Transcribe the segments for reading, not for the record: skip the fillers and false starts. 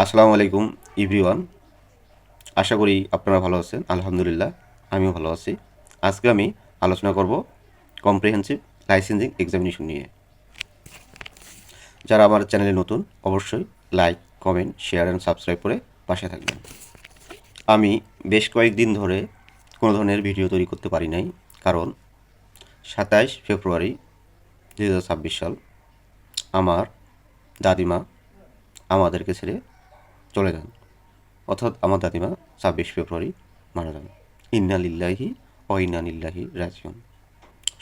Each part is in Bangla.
আসসালামু আলাইকুম এভরিওয়ান। আশা করি আপনারা ভালো আছেন। আলহামদুলিল্লাহ আমিও ভালো আছি। আজকে আমি আলোচনা করব কম্প্রিহেনসিভ লাইসেন্সিং এক্সামিনেশন নিয়ে। যারা আমার চ্যানেলে নতুন অবশ্যই like, comment, share and subscribe করে পাশে থাকবেন। আমি বেশ কয়েকদিন ধরে কোনো ধরনের ভিডিও তৈরি করতে পারি নাই, কারণ 27 ফেব্রুয়ারি 2026 সাল আমার দাদিমা আমাদেরকে ছেড়ে চলে যান। অর্থাৎ আমার দাদিমা 26 ফেব্রুয়ারি মারা যান। ইন্না লিল্লাহি ও ইন্না লিল্লাহি রাজিউন।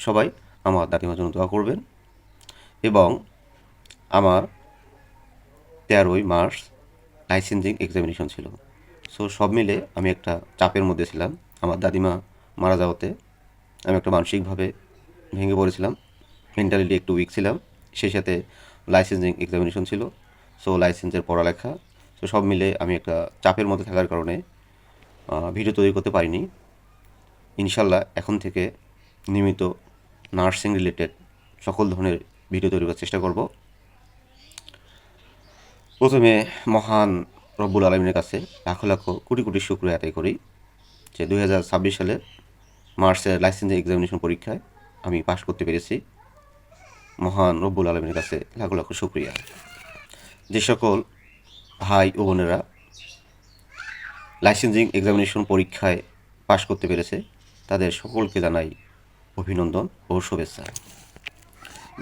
সবাই আমার দাদিমার জন্য দোয়া করবেন। এবং আমার 13ই মার্চ লাইসেন্সিং এক্সামিনেশন ছিল। সো সব মিলে আমি একটা চাপের মধ্যে ছিলাম। আমার দাদিমা মারা যাওয়াতে আমি একটা মানসিকভাবে ভেঙে পড়েছিলাম, মেন্টালি একটু উইক ছিলাম। সেই সাথে লাইসেন্সিং এক্সামিনেশন ছিল, সো লাইসেন্সের পড়ালেখা, সো সব মিলে আমি একটা চাপের মধ্যে থাকার কারণে ভিডিও তৈরি করতে পারিনি। ইনশাল্লাহ এখন থেকে নিয়মিত নার্সিং রিলেটেড সকল ধরনের ভিডিও তৈরি করার চেষ্টা করব। প্রথমে মহান রব্বুল আলমিনের কাছে লাখো লাখো কোটি কোটি শুক্রিয়া আদায় করি যে 2026 সালে মার্চের লাইসেন্সিং এক্সামিনেশন পরীক্ষায় আমি পাশ করতে পেরেছি। মহান রব্বুল আলমিনের কাছে লাখো লাখো শুক্রিয়া। যে সকল ভাই ও বোনেরা লাইসেন্সিং এক্সামিনেশন পরীক্ষায় পাশ করতে পেরেছে তাদের সকলকে জানাই অভিনন্দন ও শুভেচ্ছা।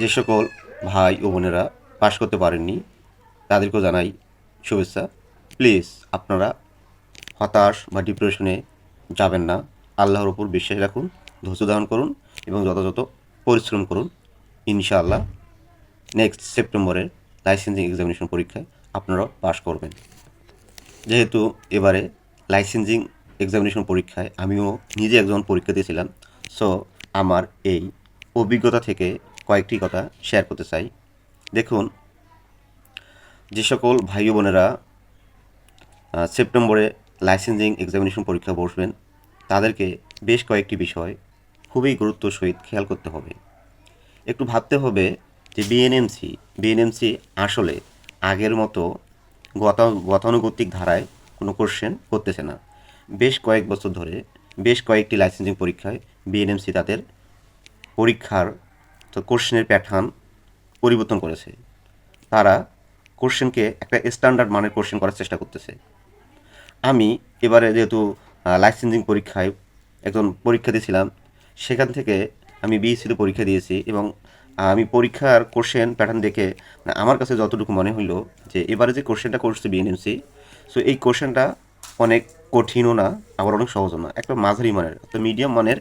যে সকল ভাই ও বোনেরা পাশ করতে পারেননি তাদেরকেও জানাই শুভেচ্ছা। প্লিজ আপনারা হতাশ বা ডিপ্রেশনে যাবেন না। আল্লাহর উপর বিশ্বাস রাখুন, ধৈর্য ধারণ করুন এবং যথাযথ পরিশ্রম করুন। ইনশাআল্লাহ নেক্সট সেপ্টেম্বরের লাইসেন্সিং এক্সামিনেশন পরীক্ষায় আপনারাও পাশ করবেন। যেহেতু এবারে লাইসেন্সিং এক্সামিনেশন পরীক্ষায় আমিও নিজে একজন পরীক্ষা দিয়েছিলাম, সো আমার এই অভিজ্ঞতা থেকে কয়েকটি কথা শেয়ার করতে চাই। দেখুন, যে সকল ভাই বোনেরা সেপ্টেম্বরে লাইসেন্সিং এক্সামিনেশন পরীক্ষা বসবেন তাদেরকে বেশ কয়েকটি বিষয় খুবই গুরুত্ব সহিত খেয়াল করতে হবে। একটু ভাবতে হবে যে বিএনএমসি আসলে আগের মতো গতানুগতিক ধারায় কোনো কোশ্চেন করতেছে না। বেশ কয়েক বছর ধরে বেশ কয়েকটি লাইসেন্সিং পরীক্ষায় বিএনএমসি তাদের পরীক্ষার কোশ্চেনের প্যাটার্ন পরিবর্তন করেছে। তারা কোশ্চেনকে একটা স্ট্যান্ডার্ড মানের কোশ্চেন করার চেষ্টা করতেছে। আমি এবারে যেহেতু লাইসেন্সিং পরীক্ষায় একজন পরীক্ষা দিয়েছিলাম, সেখান থেকে আমি বিএসসিতে পরীক্ষা দিয়েছি এবং আমি পরীক্ষার কোশ্চেন প্যাটার্ন দেখে আমার কাছে যতটুকু মনে হলো যে এবারে যে কোশ্চেনটা করছে বিএনএমসি, সো এই কোশ্চেনটা অনেক কঠিনও না, আবার অনেক সহজও না, একটা মাঝারি মানের, একটা মিডিয়াম মানের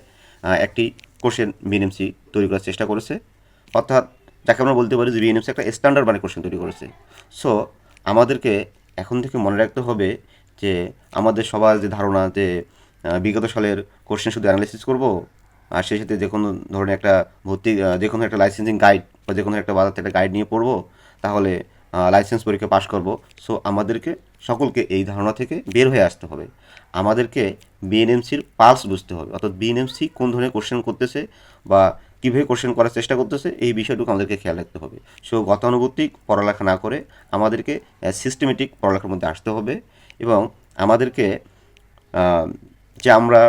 একটি কোশ্চেন বিএনএমসি তৈরি করার চেষ্টা করেছে। অর্থাৎ যাকে আমরা বলতে পারি যে বিএনএমসি একটা স্ট্যান্ডার্ড মানের কোশ্চেন তৈরি করেছে। সো আমাদেরকে এখন থেকে মনে রাখতে হবে যে আমাদের সবার যে ধারণা যে বিগত সালের কোশ্চেন শুধু অ্যানালাইসিস করব আর সেই সাথে যে কোনো ধরনের একটা ভর্তি যে কোনো একটা লাইসেন্সিং গাইড বা যে কোনো একটা বাজার থেকে একটা গাইড নিয়ে পড়বো তাহলে লাইসেন্স পরীক্ষা পাশ করব। সো আমাদেরকে সকলকে এই ধারণা থেকে বের হয়ে আসতে হবে। আমাদেরকে বিএনএমসির পালস বুঝতে হবে, অর্থাৎ বিএনএমসি কোন ধরনের কোশ্চেন করতেছে বা কীভাবে কোশ্চেন করার চেষ্টা করতেছে এই বিষয়টুকু আমাদেরকে খেয়াল রাখতে হবে। সো গতানুগতিক পড়ালেখা না করে আমাদেরকে সিস্টেমেটিক পড়ালেখার মধ্যে আসতে হবে এবং আমাদেরকে যে আমরা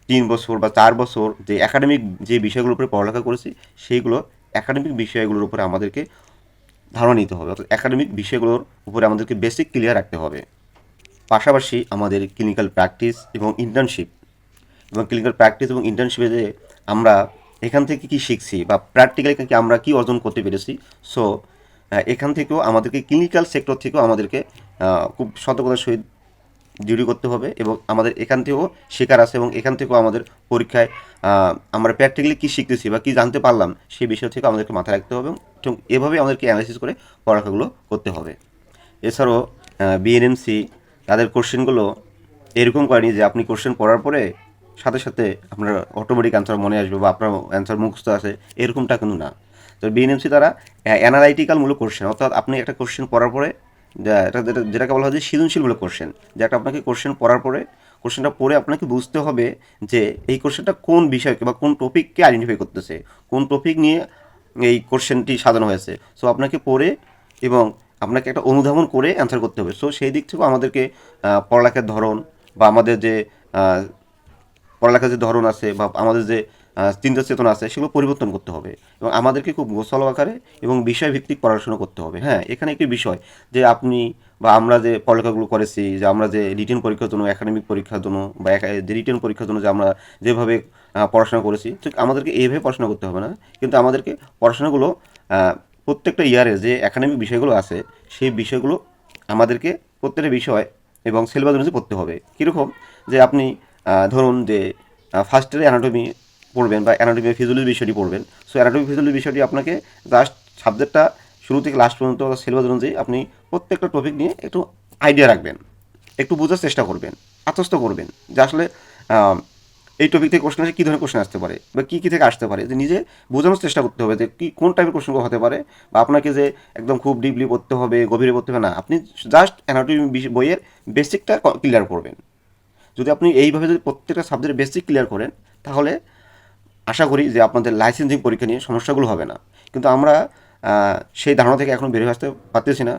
3 বছর বা 4 বছর যে একাডেমিক যে বিষয়গুলোর উপরে পড়ালেখা করেছি সেইগুলো একাডেমিক বিষয়গুলোর উপরে আমাদেরকে ধারণা নিতে হবে, অর্থাৎ একাডেমিক বিষয়গুলোর উপরে আমাদেরকে বেসিক ক্লিয়ার রাখতে হবে। পাশাপাশি আমাদের ক্লিনিক্যাল প্র্যাকটিস এবং ইন্টার্নশিপে যে আমরা এখান থেকে কি শিখছি বা প্র্যাকটিক্যালি কি আমরা কি অর্জন করতে পেরেছি। সো এখান থেকেও আমাদেরকে ক্লিনিক্যাল সেক্টর থেকেও আমাদেরকে খুব সতর্কতার সহিত ডিউটি করতে হবে এবং আমাদের এখান থেকেও শেখার আছে এবং এখান থেকেও আমাদের পরীক্ষায় আমরা প্র্যাকটিক্যালি কী শিখতেছি বা কী জানতে পারলাম সেই বিষয় থেকে আমাদেরকে মাথায় রাখতে হবে এবং এভাবেই আমাদেরকে অ্যানালাইসিস করে পড়ালেখাগুলো করতে হবে। এছাড়াও বিএনএমসি তাদের কোশ্চেনগুলো এরকম করেনি যে আপনি কোশ্চেন পড়ার পরে সাথে সাথে আপনার অটোমেটিক অ্যান্সার মনে আসবে বা আপনার অ্যান্সার মুখস্থ আছে, এরকমটা কিন্তু না। তো বিএনএমসি তারা অ্যানালাইটিক্যালমূলক কোশ্চেন, অর্থাৎ আপনি একটা কোশ্চেন পড়ার পরে যেটাকে বলা হয় যে সৃজনশীলমূলক কোশ্চেন, যে একটা আপনাকে কোশ্চেন পড়ার পরে কোশ্চেনটা পড়ে আপনাকে বুঝতে হবে যে এই কোশ্চেনটা কোন বিষয়কে বা কোন টপিককে আইডেন্টিফাই করতেছে, কোন টপিক নিয়ে এই কোশ্চেনটি সাজানো হয়েছে। সো আপনাকে পড়ে এবং আপনাকে একটা অনুধাবন করে অ্যান্সার করতে হবে। সো সেই দিক থেকেও আমাদেরকে পড়ালেখার ধরন বা আমাদের যে আহ, পড়ালেখার যে ধরন আছে বা আমাদের যে চিন্তা চেতনা আছে সেগুলো পরিবর্তন করতে হবে এবং আমাদেরকে খুব গোছালো আকারে এবং বিষয়ভিত্তিক পড়াশোনা করতে হবে। হ্যাঁ, এখানে একটি বিষয় যে আপনি বা আমরা যে পড়ালেখাগুলো করেছি, যে আমরা যে রিটেন পরীক্ষার জন্য, একাডেমিক পরীক্ষার জন্য বা যে রিটেন পরীক্ষার জন্য যে আমরা যেভাবে পড়াশোনা করেছি, ঠিক আমাদেরকে এইভাবে পড়াশোনা করতে হবে না, কিন্তু আমাদেরকে পড়াশোনাগুলো প্রত্যেকটা ইয়ারে যে একাডেমিক বিষয়গুলো আছে সেই বিষয়গুলো আমাদেরকে প্রত্যেকটা বিষয় এবং সিলেবাস অনুযায়ী পড়তে হবে। কীরকম, যে আপনি ধরুন যে ফার্স্ট ইয়ারে অ্যানাটমি পড়বেন বা অ্যানাটমি ফিজিওলজি বিষয়টি পড়বেন। সো অ্যানাটমি ফিজিওলজি বিষয়টি আপনাকে জাস্ট সাবজেক্টটা শুরু থেকে লাস্ট পর্যন্ত সিলেবাস অনুযায়ী আপনি প্রত্যেকটা টপিক নিয়ে একটু আইডিয়া রাখবেন, একটু বোঝার চেষ্টা করবেন, আত্মস্থ করবেন যে আসলে আহ, এই টপিক থেকে কোশ্চেন আসে, কী ধরনের কোশ্চেন আসতে পারে বা কী থেকে আসতে পারে, যে নিজে বোঝানোর চেষ্টা করতে হবে যে কী কোন টাইপের কোশ্চেনগুলো হতে পারে। বা আপনাকে যে একদম খুব ডিপলি পড়তে হবে, গভীরে পড়তে হবে না, আপনি জাস্ট অ্যানাটমি বইয়ের বেসিকটা ক্লিয়ার করবেন। যদি আপনি এইভাবে যদি প্রত্যেকটা সাবজেক্টের বেসিক ক্লিয়ার করেন, তাহলে আশা করি যে আপনাদের লাইসেন্সিং পরীক্ষা নিয়ে সমস্যাগুলো হবে না। কিন্তু আমরা সেই ধারণা থেকে এখন বেরিয়ে আসতে পারতেছি না।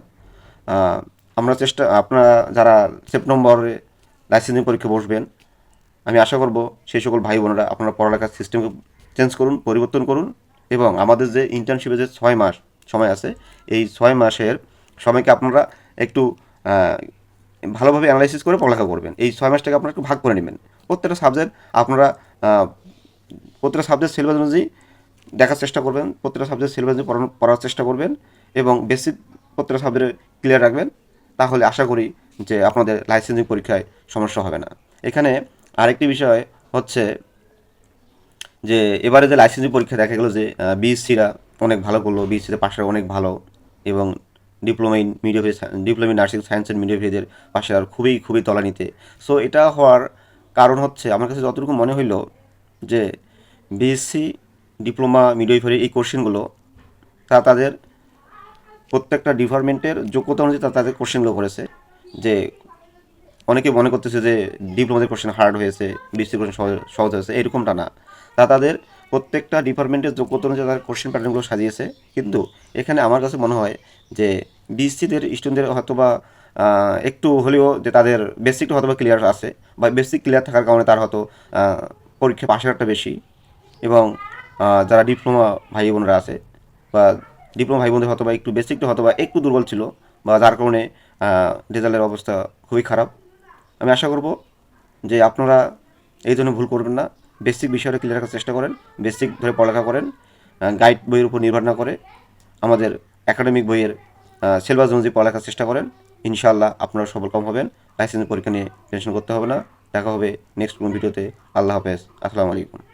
আহ, আমরা আপনারা যারা সেপ্টেম্বরে লাইসেন্সিং পরীক্ষা বসবেন, আমি আশা করব সেই সকল ভাই বোনেরা আপনারা পড়ালেখার সিস্টেমকে চেঞ্জ করুন, পরিবর্তন করুন এবং আমাদের যে ইন্টার্নশিপে যে 6 মাস সময় আছে, এই 6 মাসের সময়কে আপনারা একটু আহ, ভালোভাবে অ্যানালাইসিস করে পড়ালেখা করবেন। এই 6 মাসটাকে আপনারা একটু ভাগ করে নেবেন। প্রত্যেকটা সাবজেক্ট আপনারা আহ, প্রত্যেকটা সাবজেক্ট সিলেবাস অনুযায়ী দেখার চেষ্টা করবেন, প্রত্যেকটা সাবজেক্ট সিলেবাস অনুযায়ী পড়ার চেষ্টা করবেন এবং বেসিক প্রত্যেকটা সাবজেক্টে ক্লিয়ার রাখবেন। তাহলে আশা করি যে আপনাদের লাইসেন্সিং পরীক্ষায় সমস্যা হবে না। এখানে আরেকটি বিষয় হচ্ছে যে এবারে যে লাইসেন্সিং পরীক্ষা দেখা গেলো যে বিএসসিরা অনেক ভালো করলো, বিএসসিতে পাশের অনেক ভালো এবং ডিপ্লোমা ইন মিডিওপেথি, diploma in nursing science and মিডিওপেথিদের পাশে আর খুবই খুবই তলানিতে। সো এটা হওয়ার কারণ হচ্ছে আমার কাছে যতটুকু মনে হইলো যে বিএসসি, ডিপ্লোমা, মিডওয়াইফারি এই কোশ্চেনগুলো তাদের প্রত্যেকটা ডিপার্টমেন্টের যোগ্যতা অনুযায়ী তাদের কোশ্চেনগুলো করেছে। যে অনেকে মনে করতেছে যে ডিপ্লোমাদের কোশ্চেন হার্ড হয়েছে, বিএসসি কোশ্চেন সহজ হয়েছে, এরকমটা না। তাদের প্রত্যেকটা ডিপার্টমেন্টের যোগ্যতা অনুযায়ী তাদের কোশ্চেন প্যাটার্নগুলো সাজিয়েছে। কিন্তু এখানে আমার কাছে মনে হয় যে বিএসসিদের স্টুডেন্টদের হয়তো বা একটু হলেও যে তাদের বেসিকটা হয়তো বা ক্লিয়ার আছে বা বেসিক ক্লিয়ার থাকার কারণে তার হয়তো পরীক্ষা পাশের একটা বেশি এবং যারা ডিপ্লোমা ভাই বোনরা আছে বা ডিপ্লোমা ভাই বোনদের হয়তো বা একটু বেসিকটা হয়তো বা একটু দুর্বল ছিল বা যার কারণে রেজাল্টের অবস্থা খুবই খারাপ। আমি আশা করব যে আপনারা এই জন্য ভুল করবেন না, বেসিক বিষয়টা ক্লিয়ার রাখার চেষ্টা করেন, বেসিক ধরে পড়ালেখা করেন, গাইড বইয়ের উপর নির্ভর না করে আমাদের একাডেমিক বইয়ের সিলেবাস অনুযায়ী পড়ালেখার চেষ্টা করেন। ইনশাআল্লাহ আপনারা সফলকাম হবেন। লাইসেন্স পরীক্ষা নিয়ে টেনশন করতে হবে না। দেখা হবে নেক্সট কোনো ভিডিওতে। আল্লাহ হাফেজ, আসসালামু আলাইকুম।